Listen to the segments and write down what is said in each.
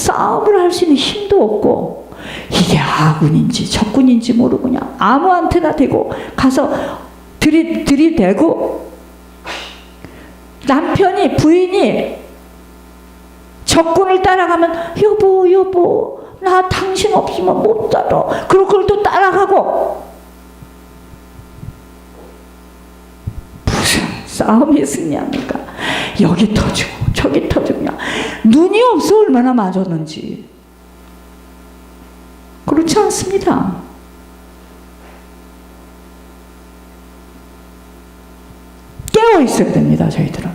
싸움을 할 수 있는 힘도 없고, 이게 아군인지 적군인지 모르고 그냥 아무한테나 대고 가서 들이대고, 남편이, 부인이 적군을 따라가면 여보 나 당신 없으면 못 살아, 그리고 그걸 또 따라가고, 무슨 싸움이 승리합니까? 여기 터지고 저기 터지고, 그냥 눈이 없어 얼마나 맞았는지. 그렇지 않습니다. 깨어 있어야 됩니다. 저희들은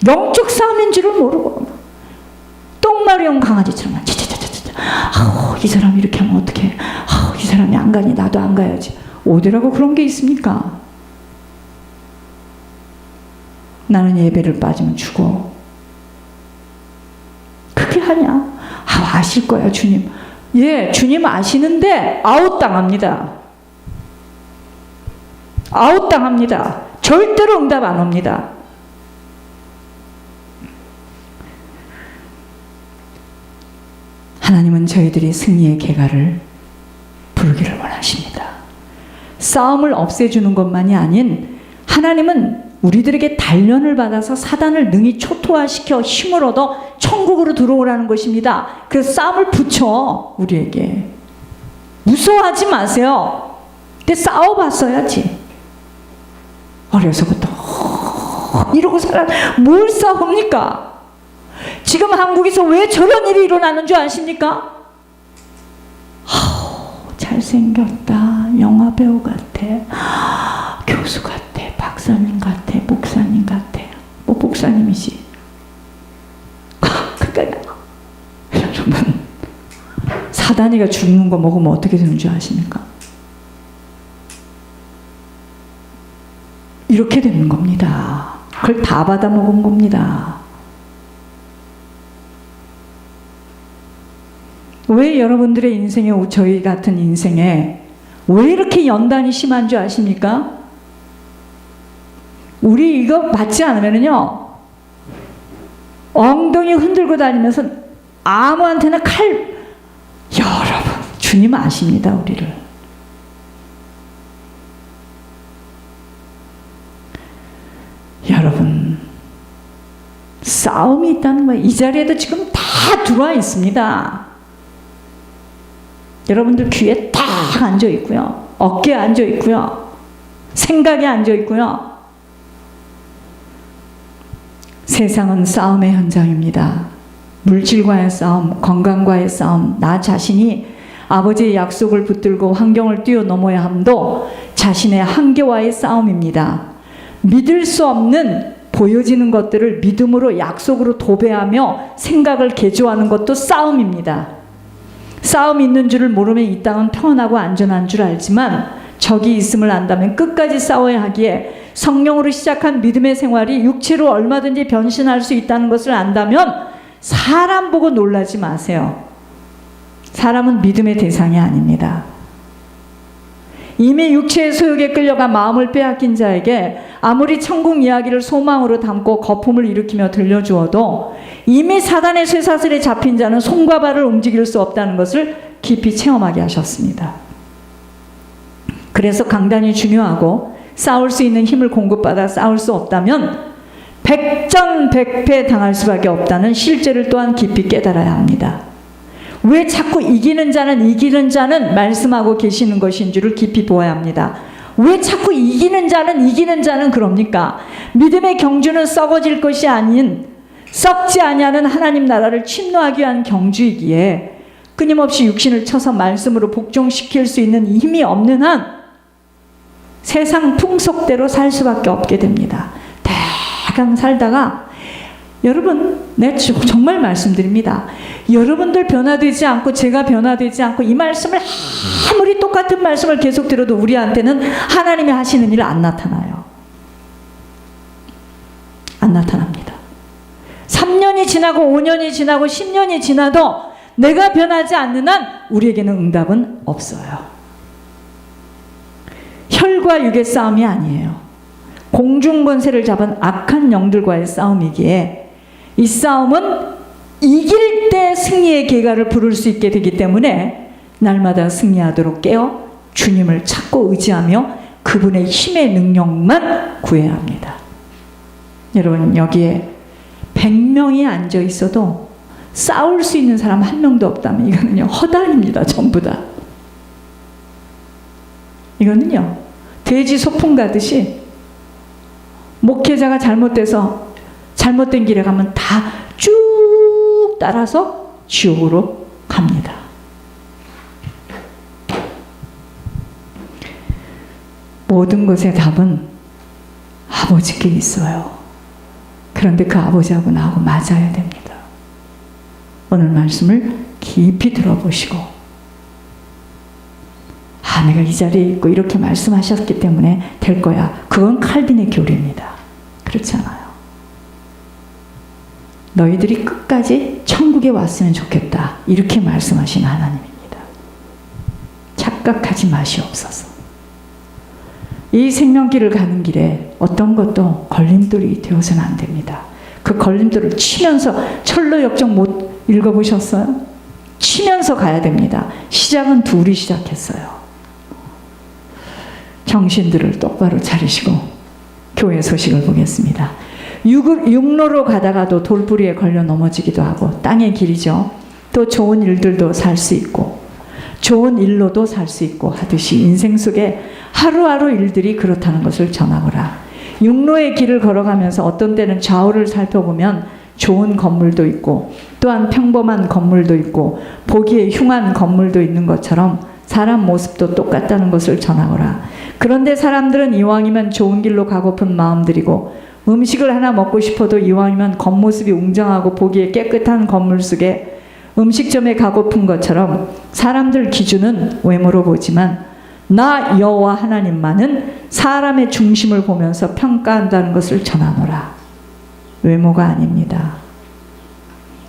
영적 싸움인 줄을 모르고 똥마려운 강아지처럼 이 사람이 이렇게 하면 어떡해, 이 사람이 안 가니 나도 안 가야지. 어디라고 그런 게 있습니까? 나는 예배를 빠지면 죽어. 그게 하냐? 아실 거야 주님. 예, 주님 아시는데 아웃당합니다. 아웃당합니다. 절대로 응답 안 옵니다. 하나님은 저희들이 승리의 계가를 부르기를 원하십니다. 싸움을 없애주는 것만이 아닌, 하나님은 우리들에게 단련을 받아서 사단을 능히 초토화시켜 힘을 얻어 천국으로 들어오라는 것입니다. 그래서 싸움을 붙여 우리에게. 무서워하지 마세요. 근데 싸워봤어야지. 어려서부터 이러고 뭘 싸웁니까? 지금 한국에서 왜 저런 일이 일어나는 줄 아십니까? 잘생겼다, 영화배우 같아, 교수 같아, 박사님 같아, 목사님 같아. 뭐 목사님이지. 그러니까 여러분, 사단이가 죽는 거 먹으면 어떻게 되는 줄 아십니까? 이렇게 되는 겁니다. 그걸 다 받아 먹은 겁니다. 왜 여러분들의 인생에, 저희 같은 인생에 왜 이렇게 연단이 심한 줄 아십니까? 우리 이거 받지 않으면요, 엉덩이 흔들고 다니면서 아무한테나 여러분, 주님 아십니다, 우리를. 여러분, 싸움이 있다는 거예요. 이 자리에도 지금 다 들어와 있습니다. 여러분들 귀에 딱 앉아 있고요, 어깨에 앉아 있고요, 생각에 앉아 있고요. 세상은 싸움의 현장입니다. 물질과의 싸움, 건강과의 싸움, 나 자신이 아버지의 약속을 붙들고 환경을 뛰어넘어야 함도 자신의 한계와의 싸움입니다. 믿을 수 없는 보여지는 것들을 믿음으로, 약속으로 도배하며 생각을 개조하는 것도 싸움입니다. 싸움이 있는 줄을 모르면 이 땅은 평안하고 안전한 줄 알지만, 적이 있음을 안다면 끝까지 싸워야 하기에 성령으로 시작한 믿음의 생활이 육체로 얼마든지 변신할 수 있다는 것을 안다면 사람 보고 놀라지 마세요. 사람은 믿음의 대상이 아닙니다. 이미 육체의 소욕에 끌려가 마음을 빼앗긴 자에게 아무리 천국 이야기를 소망으로 담고 거품을 일으키며 들려주어도 이미 사단의 쇠사슬에 잡힌 자는 손과 발을 움직일 수 없다는 것을 깊이 체험하게 하셨습니다. 그래서 강단이 중요하고, 싸울 수 있는 힘을 공급받아 싸울 수 없다면 백전백패 당할 수밖에 없다는 실제를 또한 깊이 깨달아야 합니다. 왜 자꾸 이기는 자는 말씀하고 계시는 것인 줄을 깊이 보아야 합니다. 왜 자꾸 이기는 자는 그럽니까? 믿음의 경주는 썩어질 것이 아닌 썩지 아니하는 하나님 나라를 침노하기 위한 경주이기에 끊임없이 육신을 쳐서 말씀으로 복종시킬 수 있는 힘이 없는 한 세상 풍속대로 살 수밖에 없게 됩니다. 대강 살다가, 여러분, 내가 정말 말씀드립니다. 여러분들 변화되지 않고 제가 변화되지 않고 이 말씀을 아무리 똑같은 말씀을 계속 들어도 우리한테는 하나님이 하시는 일 안 나타나요. 안 나타납니다. 3년이 지나고 5년이 지나고 10년이 지나도 내가 변하지 않는 한 우리에게는 응답은 없어요. 혈과 육의 싸움이 아니에요. 공중권세를 잡은 악한 영들과의 싸움이기에 이 싸움은 이길 때 승리의 계가를 부를 수 있게 되기 때문에 날마다 승리하도록 깨어 주님을 찾고 의지하며 그분의 힘의 능력만 구해야 합니다. 여러분, 여기에 100명이 앉아 있어도 싸울 수 있는 사람 한 명도 없다면 이거는요, 허단입니다. 전부 다. 이거는요, 돼지 소풍 가듯이 목회자가 잘못돼서 잘못된 길에 가면 다 쭉 따라서 지옥으로 갑니다. 모든 것의 답은 아버지께 있어요. 그런데 그 아버지하고 나하고 맞아야 됩니다. 오늘 말씀을 깊이 들어보시고, 내가 이 자리에 있고 이렇게 말씀하셨기 때문에 될 거야. 그건 칼빈의 교리입니다. 그렇지 않아요. 너희들이 끝까지 천국에 왔으면 좋겠다. 이렇게 말씀하신 하나님입니다. 착각하지 마시옵소서. 이 생명길을 가는 길에 어떤 것도 걸림돌이 되어서는 안 됩니다. 그 걸림돌을 치면서, 철로 역정 못 읽어보셨어요? 치면서 가야 됩니다. 시작은 둘이 시작했어요. 정신들을 똑바로 차리시고 교회 소식을 보겠습니다. 육로로 가다가도 돌부리에 걸려 넘어지기도 하고, 땅의 길이죠. 또 좋은 일들도 살 수 있고 좋은 일로도 살 수 있고 하듯이 인생 속에 하루하루 일들이 그렇다는 것을 전하거라. 육로의 길을 걸어가면서 어떤 때는 좌우를 살펴보면 좋은 건물도 있고 또한 평범한 건물도 있고 보기에 흉한 건물도 있는 것처럼 사람 모습도 똑같다는 것을 전하거라. 그런데 사람들은 이왕이면 좋은 길로 가고픈 마음들이고 음식을 하나 먹고 싶어도 이왕이면 겉모습이 웅장하고 보기에 깨끗한 건물 속에 음식점에 가고픈 것처럼 사람들 기준은 외모로 보지만 나 여호와 하나님만은 사람의 중심을 보면서 평가한다는 것을 전하노라. 외모가 아닙니다.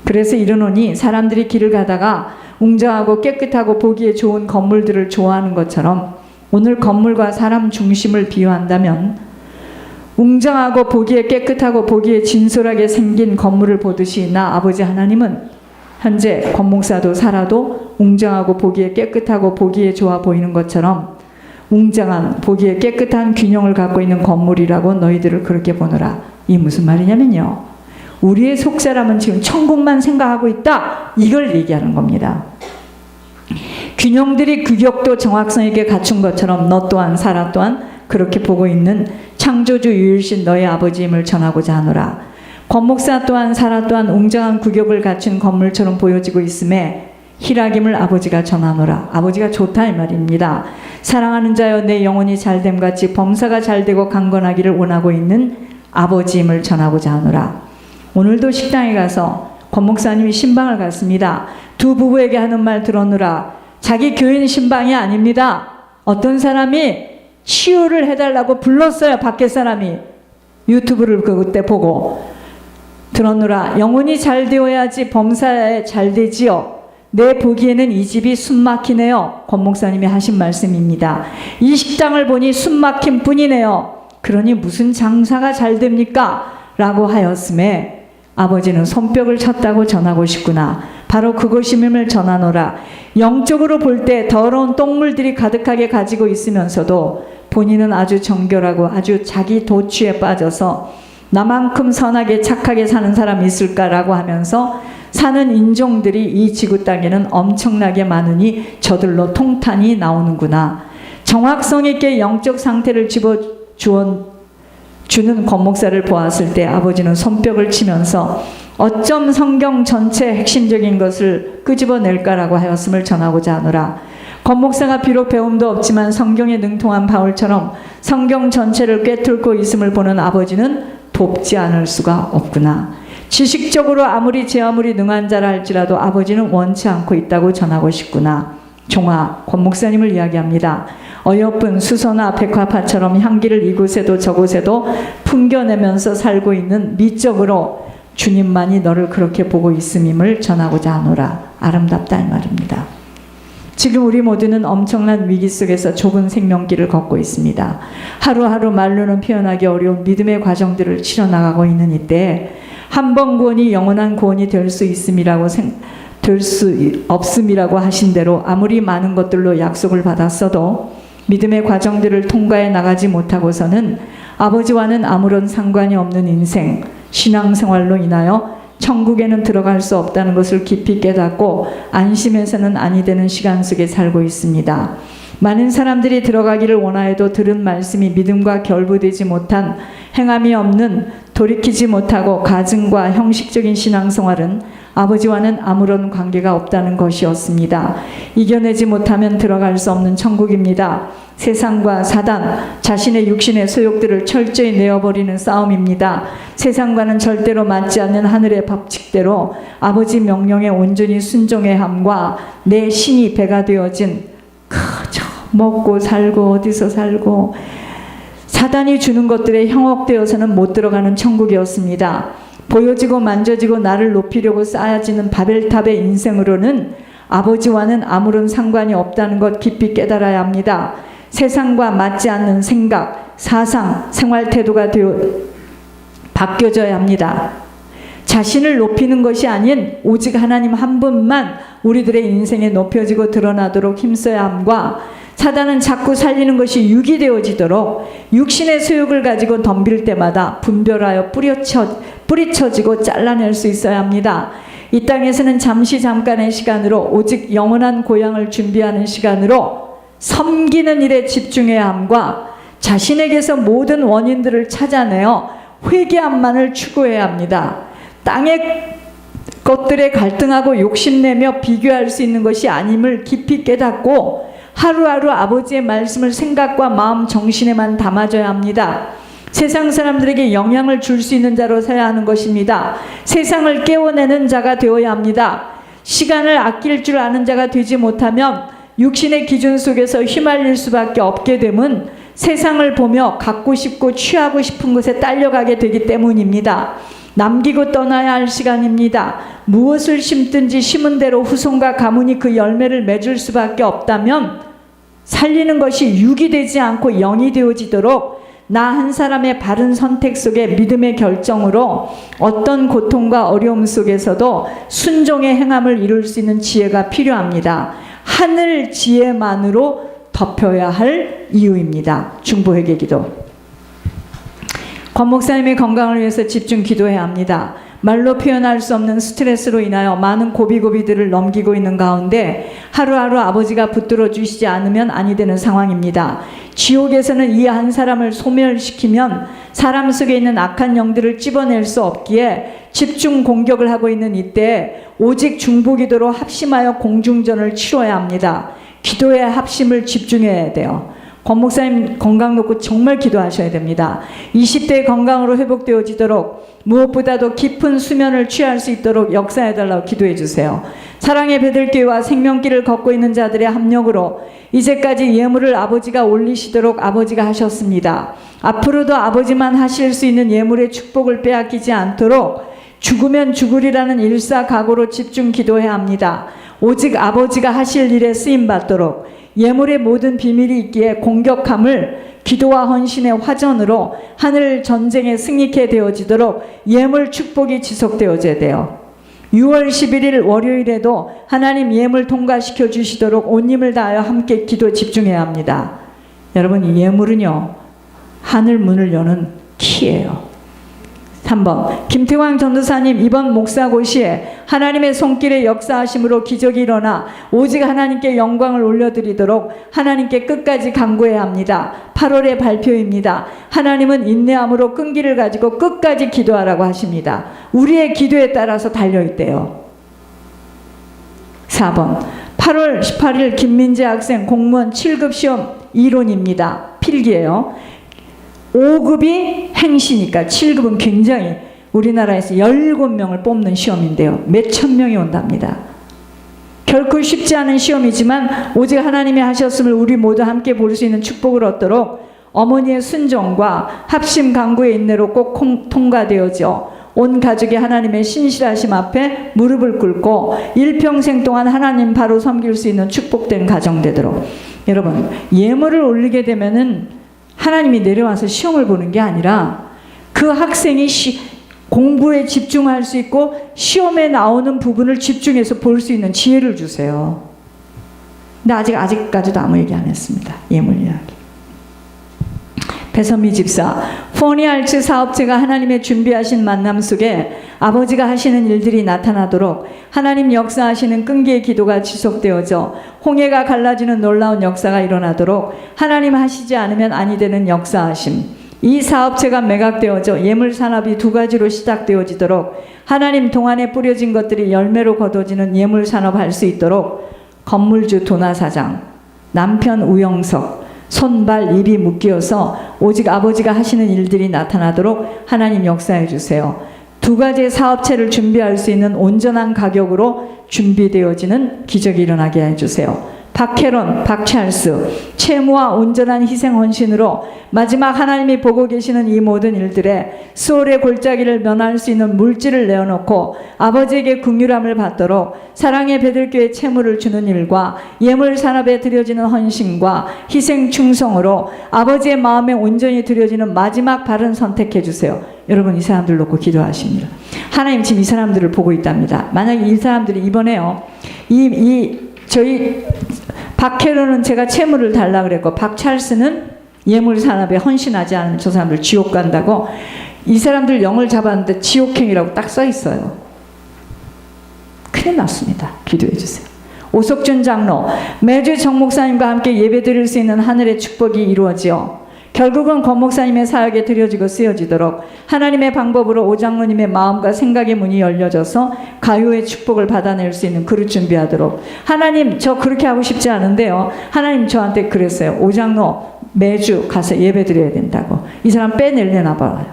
그래서 이르노니 사람들이 길을 가다가 웅장하고 깨끗하고 보기에 좋은 건물들을 좋아하는 것처럼 오늘 건물과 사람 중심을 비유한다면 웅장하고 보기에 깨끗하고 보기에 진솔하게 생긴 건물을 보듯이 나 아버지 하나님은 현재 권목사도 살아도 웅장하고 보기에 깨끗하고 보기에 좋아 보이는 것처럼 웅장한 보기에 깨끗한 균형을 갖고 있는 건물이라고 너희들을 그렇게 보노라. 이게 무슨 말이냐면요, 우리의 속사람은 지금 천국만 생각하고 있다, 이걸 얘기하는 겁니다. 균형들이 규격도 정확성 있게 갖춘 것처럼 너 또한 사라 또한 그렇게 보고 있는 창조주 유일신 너의 아버지임을 전하고자 하노라. 권목사 또한 사라 또한 웅장한 규격을 갖춘 건물처럼 보여지고 있음에 희락임을 아버지가 전하노라. 아버지가 좋다 이 말입니다. 사랑하는 자여 내 영혼이 잘됨같이 범사가 잘되고 강건하기를 원하고 있는 아버지임을 전하고자 하노라. 오늘도 식당에 가서 권목사님이 신방을 갔습니다. 두 부부에게 하는 말 들었노라. 자기 교인 신방이 아닙니다. 어떤 사람이 치유를 해달라고 불렀어요. 밖에 사람이. 유튜브를 그때 보고 들었노라. 영혼이 잘 되어야지 범사에 잘 되지요. 내 보기에는 이 집이 숨막히네요. 권 목사님이 하신 말씀입니다. 이 식당을 보니 숨막힌 뿐이네요. 그러니 무슨 장사가 잘 됩니까? 라고 하였음에 아버지는 손뼉을 쳤다고 전하고 싶구나. 바로 그것임을 전하노라. 영적으로 볼 때 더러운 똥물들이 가득하게 가지고 있으면서도 본인은 아주 정결하고 아주 자기 도취에 빠져서 나만큼 선하게 착하게 사는 사람이 있을까라고 하면서 사는 인종들이 이 지구 땅에는 엄청나게 많으니 저들로 통탄이 나오는구나. 정확성 있게 영적 상태를 집어주는 권 목사를 보았을 때 아버지는 손뼉을 치면서 어쩜 성경 전체 핵심적인 것을 끄집어낼까라고 하였음을 전하고자 하노라. 권 목사가 비록 배움도 없지만 성경에 능통한 바울처럼 성경 전체를 꿰뚫고 있음을 보는 아버지는 돕지 않을 수가 없구나. 지식적으로 아무리 제 아무리 능한 자라 할지라도 아버지는 원치 않고 있다고 전하고 싶구나. 종아, 권 목사님을 이야기합니다. 어여쁜 수소나 백화파처럼 향기를 이곳에도 저곳에도 풍겨내면서 살고 있는 미적으로 주님만이 너를 그렇게 보고 있음임을 전하고자 하노라. 아름답다 이 말입니다. 지금 우리 모두는 엄청난 위기 속에서 좁은 생명길을 걷고 있습니다. 하루하루 말로는 표현하기 어려운 믿음의 과정들을 치러나가고 있는 이때 한 번 구원이 영원한 구원이 될 수 없음이라고 하신 대로 아무리 많은 것들로 약속을 받았어도 믿음의 과정들을 통과해 나가지 못하고서는 아버지와는 아무런 상관이 없는 인생, 신앙생활로 인하여 천국에는 들어갈 수 없다는 것을 깊이 깨닫고 안심해서는 아니 되는 시간 속에 살고 있습니다. 많은 사람들이 들어가기를 원하여도 들은 말씀이 믿음과 결부되지 못한 행함이 없는 돌이키지 못하고 가증과 형식적인 신앙생활은 아버지와는 아무런 관계가 없다는 것이었습니다. 이겨내지 못하면 들어갈 수 없는 천국입니다. 세상과 사단, 자신의 육신의 소욕들을 철저히 내어버리는 싸움입니다. 세상과는 절대로 맞지 않는 하늘의 법칙대로 아버지 명령에 온전히 순종해야 함과 내 신이 배가 되어진 그저 먹고 살고 어디서 살고 사단이 주는 것들에 형혹되어서는 못 들어가는 천국이었습니다. 보여지고 만져지고 나를 높이려고 쌓아지는 바벨탑의 인생으로는 아버지와는 아무런 상관이 없다는 것 깊이 깨달아야 합니다. 세상과 맞지 않는 생각, 사상, 생활 태도가 바뀌어져야 합니다. 자신을 높이는 것이 아닌 오직 하나님 한 분만 우리들의 인생에 높여지고 드러나도록 힘써야 함과 사단은 자꾸 살리는 것이 육이 되어지도록 육신의 소욕을 가지고 덤빌 때마다 분별하여 뿌리쳐지고 잘라낼 수 있어야 합니다. 이 땅에서는 잠깐의 시간으로 오직 영원한 고향을 준비하는 시간으로 섬기는 일에 집중해야 함과 자신에게서 모든 원인들을 찾아내어 회개함만을 추구해야 합니다. 땅의 것들에 갈등하고 욕심내며 비교할 수 있는 것이 아님을 깊이 깨닫고 하루하루 아버지의 말씀을 생각과 마음 정신에만 담아줘야 합니다. 세상 사람들에게 영향을 줄 수 있는 자로 서야 하는 것입니다. 세상을 깨워내는 자가 되어야 합니다. 시간을 아낄 줄 아는 자가 되지 못하면 육신의 기준 속에서 휘말릴 수밖에 없게 됨은 세상을 보며 갖고 싶고 취하고 싶은 것에 딸려가게 되기 때문입니다. 남기고 떠나야 할 시간입니다. 무엇을 심든지 심은 대로 후손과 가문이 그 열매를 맺을 수밖에 없다면 살리는 것이 육이 되지 않고 영이 되어지도록 나 한 사람의 바른 선택 속에 믿음의 결정으로 어떤 고통과 어려움 속에서도 순종의 행함을 이룰 수 있는 지혜가 필요합니다. 하늘 지혜만으로 덮여야 할 이유입니다. 중보회개 기도. 권 목사님의 건강을 위해서 집중 기도해야 합니다. 말로 표현할 수 없는 스트레스로 인하여 많은 고비고비들을 넘기고 있는 가운데 하루하루 아버지가 붙들어 주시지 않으면 아니 되는 상황입니다. 지옥에서는 이 한 사람을 소멸시키면 사람 속에 있는 악한 영들을 찝어낼 수 없기에 집중 공격을 하고 있는 이때 오직 중보기도로 합심하여 공중전을 치러야 합니다. 기도의 합심을 집중해야 돼요. 권 목사님 건강 놓고 정말 기도하셔야 됩니다. 20대의 건강으로 회복되어지도록 무엇보다도 깊은 수면을 취할 수 있도록 역사해달라고 기도해 주세요. 사랑의 베들교회와 생명길을 걷고 있는 자들의 합력으로 이제까지 예물을 아버지가 올리시도록 아버지가 하셨습니다. 앞으로도 아버지만 하실 수 있는 예물의 축복을 빼앗기지 않도록 죽으면 죽으리라는 일사각오로 집중 기도해야 합니다. 오직 아버지가 하실 일에 쓰임받도록 예물의 모든 비밀이 있기에 공격함을 기도와 헌신의 화전으로 하늘 전쟁에 승리케 되어지도록 예물 축복이 지속되어져야 돼요. 6월 11일 월요일에도 하나님 예물 통과시켜 주시도록 온 힘을 다하여 함께 기도 집중해야 합니다. 여러분, 이 예물은요, 하늘 문을 여는 키예요. 3번 김태광 전도사님 이번 목사고시에 하나님의 손길의 역사하심으로 기적이 일어나 오직 하나님께 영광을 올려드리도록 하나님께 끝까지 간구해야 합니다. 8월의 발표입니다. 하나님은 인내함으로 끈기를 가지고 끝까지 기도하라고 하십니다. 우리의 기도에 따라서 달려있대요. 4번 8월 18일 김민재 학생 공무원 7급 시험 이론입니다. 필기예요. 5급이 행시니까 7급은 굉장히 우리나라에서 17명을 뽑는 시험인데요. 몇천 명이 온답니다. 결코 쉽지 않은 시험이지만 오직 하나님이 하셨음을 우리 모두 함께 볼 수 있는 축복을 얻도록 어머니의 순종과 합심 강구의 인내로 꼭 통과되어져 온 가족이 하나님의 신실하심 앞에 무릎을 꿇고 일평생 동안 하나님 바로 섬길 수 있는 축복된 가정 되도록. 여러분, 예물을 올리게 되면은 하나님이 내려와서 시험을 보는 게 아니라 그 학생이 공부에 집중할 수 있고 시험에 나오는 부분을 집중해서 볼 수 있는 지혜를 주세요. 근데 아직까지도 아무 얘기 안 했습니다. 예물 이야기. 배선미 집사, 포니알츠 사업체가 하나님의 준비하신 만남 속에 아버지가 하시는 일들이 나타나도록 하나님 역사하시는 끈기의 기도가 지속되어져 홍해가 갈라지는 놀라운 역사가 일어나도록 하나님 하시지 않으면 아니 되는 역사하심, 이 사업체가 매각되어져 예물 산업이 두 가지로 시작되어지도록 하나님 동안에 뿌려진 것들이 열매로 거둬지는 예물 산업 할 수 있도록 건물주 도나 사장, 남편 우영석, 손발 입이 묶여서 오직 아버지가 하시는 일들이 나타나도록 하나님 역사해 주세요. 두 가지의 사업체를 준비할 수 있는 온전한 가격으로 준비되어지는 기적이 일어나게 해주세요. 박혜론, 박찰스, 채무와 온전한 희생 헌신으로 마지막 하나님이 보고 계시는 이 모든 일들에 수월의 골짜기를 면할 수 있는 물질을 내어놓고 아버지에게 긍휼함을 받도록 사랑의 베들교회 채무를 주는 일과 예물 산업에 드려지는 헌신과 희생 충성으로 아버지의 마음에 온전히 드려지는 마지막 발은 선택해 주세요. 여러분, 이 사람들 놓고 기도하십니다. 하나님 지금 이 사람들을 보고 있답니다. 만약에 이 사람들이 이번에요, 저희 박혜로는 제가 채무를 달라 그랬고 박찰스는 예물 산업에 헌신하지 않으면 저 사람들 지옥 간다고, 이 사람들 영을 잡았는데 지옥행이라고 딱 써 있어요. 큰일 났습니다. 기도해 주세요. 오석준 장로, 매주 정 목사님과 함께 예배 드릴 수 있는 하늘의 축복이 이루어지어 결국은 권 목사님의 사역에 드려지고 쓰여지도록 하나님의 방법으로 오 장로님의 마음과 생각의 문이 열려져서 가요의 축복을 받아낼 수 있는 그릇 준비하도록. 하나님, 저 그렇게 하고 싶지 않은데요, 하나님 저한테 그랬어요. 오 장로 매주 가서 예배 드려야 된다고. 이 사람 빼내려나 봐요.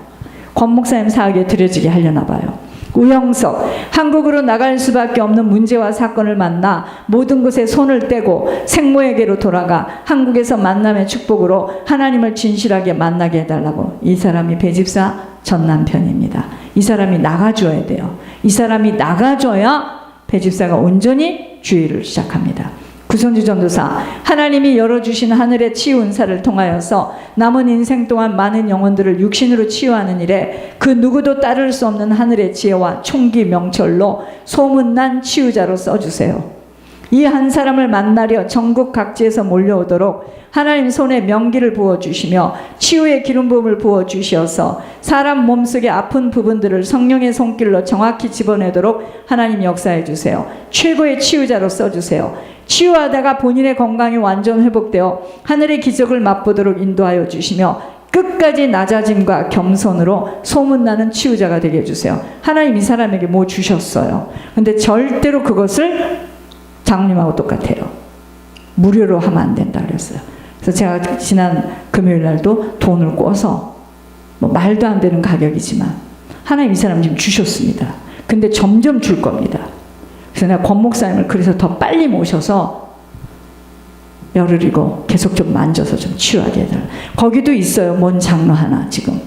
권 목사님 사역에 드려지게 하려나 봐요. 우영석, 한국으로 나갈 수밖에 없는 문제와 사건을 만나 모든 것에 손을 떼고 생모에게로 돌아가 한국에서 만남의 축복으로 하나님을 진실하게 만나게 해달라고. 이 사람이 배집사 전 남편입니다. 이 사람이 나가줘야 돼요. 이 사람이 나가줘야 배집사가 온전히 주의를 시작합니다. 구성주 전도사, 하나님이 열어주신 하늘의 치유 은사를 통하여서 남은 인생 동안 많은 영혼들을 육신으로 치유하는 일에 그 누구도 따를 수 없는 하늘의 지혜와 총기 명철로 소문난 치유자로 써주세요. 이 한 사람을 만나려 전국 각지에서 몰려오도록 하나님 손에 명기를 부어주시며 치유의 기름 부음을 부어주셔서 사람 몸속의 아픈 부분들을 성령의 손길로 정확히 집어내도록 하나님 역사해 주세요. 최고의 치유자로 써주세요. 치유하다가 본인의 건강이 완전 회복되어 하늘의 기적을 맛보도록 인도하여 주시며 끝까지 낮아짐과 겸손으로 소문나는 치유자가 되게 해주세요. 하나님 이 사람에게 뭐 주셨어요. 근데 절대로 그것을 장로님하고 똑같아요. 무료로 하면 안 된다 그랬어요. 그래서 제가 지난 금요일 날도 돈을 꿔서 뭐 말도 안 되는 가격이지만 하나님 이 사람 지금 주셨습니다. 근데 점점 줄 겁니다. 그래서 내가 권 목사님을 그래서 더 빨리 모셔서 열흘이고 계속 좀 만져서 좀 치유하게 해달라. 거기도 있어요. 뭔 장로 하나 지금.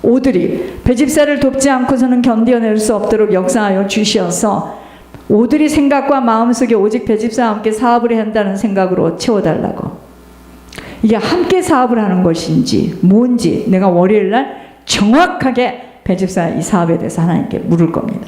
오들이 배집사를 돕지 않고서는 견뎌낼 수 없도록 역사하여 주시어서 오들이 생각과 마음속에 오직 배집사와 함께 사업을 해야 한다는 생각으로 채워달라고. 이게 함께 사업을 하는 것인지 뭔지 내가 월요일날 정확하게 배집사 이 사업에 대해서 하나님께 물을 겁니다.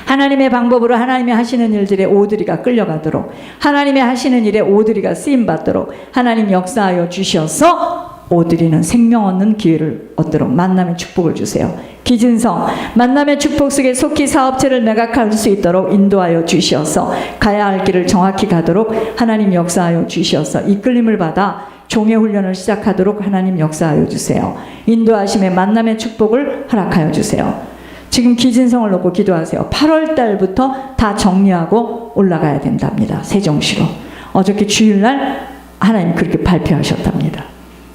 하나님의 방법으로 하나님이 하시는 일들에 오드리가 끌려가도록, 하나님의 하시는 일에 오드리가 쓰임받도록 하나님 역사하여 주셔서 오드리는 생명 얻는 기회를 얻도록 만남의 축복을 주세요. 기진성, 만남의 축복 속에 속히 사업체를 매각할 수 있도록 인도하여 주시어서 가야 할 길을 정확히 가도록 하나님 역사하여 주시어서 이끌림을 받아 종의 훈련을 시작하도록 하나님 역사하여 주세요. 인도하심의 만남의 축복을 허락하여 주세요. 지금 기진성을 놓고 기도하세요. 8월 달부터 다 정리하고 올라가야 된답니다. 세종시로. 어저께 주일날 하나님 그렇게 발표하셨답니다.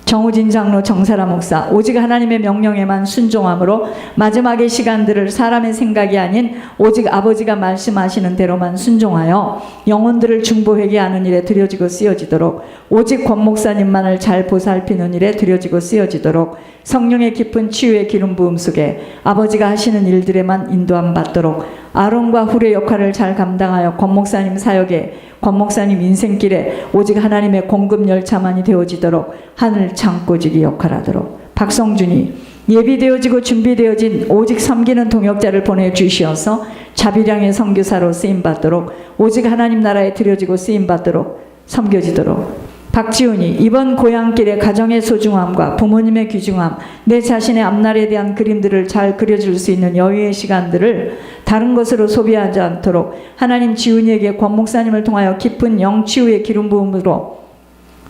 정우진 장로, 정사라 목사, 오직 하나님의 명령에만 순종함으로 마지막의 시간들을 사람의 생각이 아닌 오직 아버지가 말씀하시는 대로만 순종하여 영혼들을 중보회개 하는 일에 드려지고 쓰여지도록, 오직 권 목사님만을 잘 보살피는 일에 드려지고 쓰여지도록 성령의 깊은 치유의 기름 부음 속에 아버지가 하시는 일들에만 인도함 받도록 아론과 훌의 역할을 잘 감당하여 권 목사님 사역에, 권 목사님 인생길에 오직 하나님의 공급 열차만이 되어지도록 하늘 창고지기 역할하도록. 박성준이 예비되어지고 준비되어진 오직 섬기는 동역자를 보내주시어서 자비량의 선교사로 쓰임받도록 오직 하나님 나라에 드려지고 쓰임받도록 섬겨지도록 박지훈이 이번 고향길의 가정의 소중함과 부모님의 귀중함, 내 자신의 앞날에 대한 그림들을 잘 그려줄 수 있는 여유의 시간들을 다른 것으로 소비하지 않도록 하나님 지훈이에게 권 목사님을 통하여 깊은 영치유의 기름 부음으로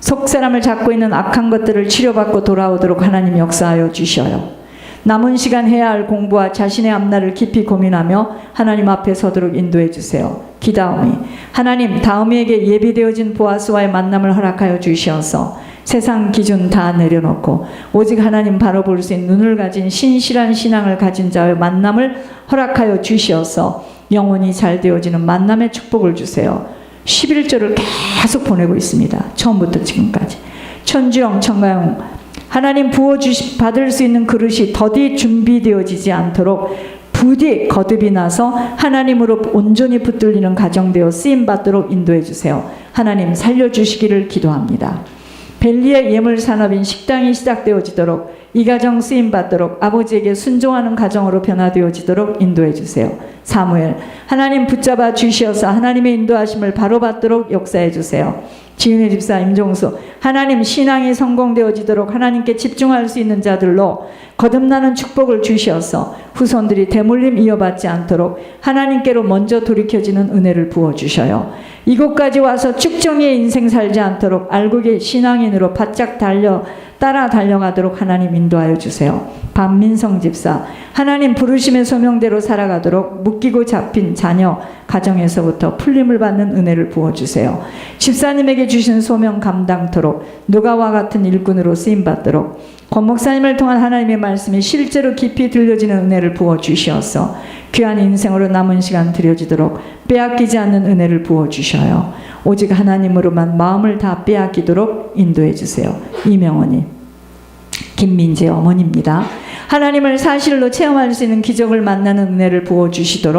속사람을 잡고 있는 악한 것들을 치료받고 돌아오도록 하나님 역사하여 주셔요. 남은 시간 해야 할 공부와 자신의 앞날을 깊이 고민하며 하나님 앞에 서도록 인도해 주세요. 기다음이 하나님 다음이에게 예비되어진 보아스와의 만남을 허락하여 주시어서 세상 기준 다 내려놓고 오직 하나님 바로 볼 수 있는 눈을 가진 신실한 신앙을 가진 자의 만남을 허락하여 주시어서 영혼이 잘 되어지는 만남의 축복을 주세요. 11절을 계속 보내고 있습니다. 처음부터 지금까지. 천주영, 청가영 하나님 받을 수 있는 그릇이 더디 준비되어지지 않도록 부디 거듭이 나서 하나님으로 온전히 붙들리는 가정되어 쓰임받도록 인도해 주세요. 하나님 살려주시기를 기도합니다. 벨리의 예물 산업인 식당이 시작되어지도록 이 가정 쓰임받도록 아버지에게 순종하는 가정으로 변화되어지도록 인도해 주세요. 사무엘 하나님 붙잡아 주시어서 하나님의 인도하심을 바로 받도록 역사해 주세요. 지은의 집사 임종수 하나님 신앙이 성공되어지도록 하나님께 집중할 수 있는 자들로 거듭나는 축복을 주시어서 후손들이 대물림 이어받지 않도록 하나님께로 먼저 돌이켜지는 은혜를 부어주셔요. 이곳까지 와서 쭉정이의 인생 살지 않도록 알고계 신앙인으로 바짝 따라 달려가도록 하나님 인도하여 주세요. 반민성 집사 하나님 부르심의 소명대로 살아가도록 묶이고 잡힌 자녀 가정에서부터 풀림을 받는 은혜를 부어주세요. 집사님에게 주신 소명 감당토록 누가와 같은 일꾼으로 쓰임받도록 권 목사님을 통한 하나님의 말씀이 실제로 깊이 들려지는 은혜를 부어주시어서 귀한 인생으로 남은 시간 드려지도록 빼앗기지 않는 은혜를 부어주셔요. 오직 하나님으로만 마음을 다 빼앗기도록 인도해 주세요. 이명원이 김민재 어머니입니다. 하나님을 사실로 체험할 수 있는 기적을 만나는 은혜를 부어주시도록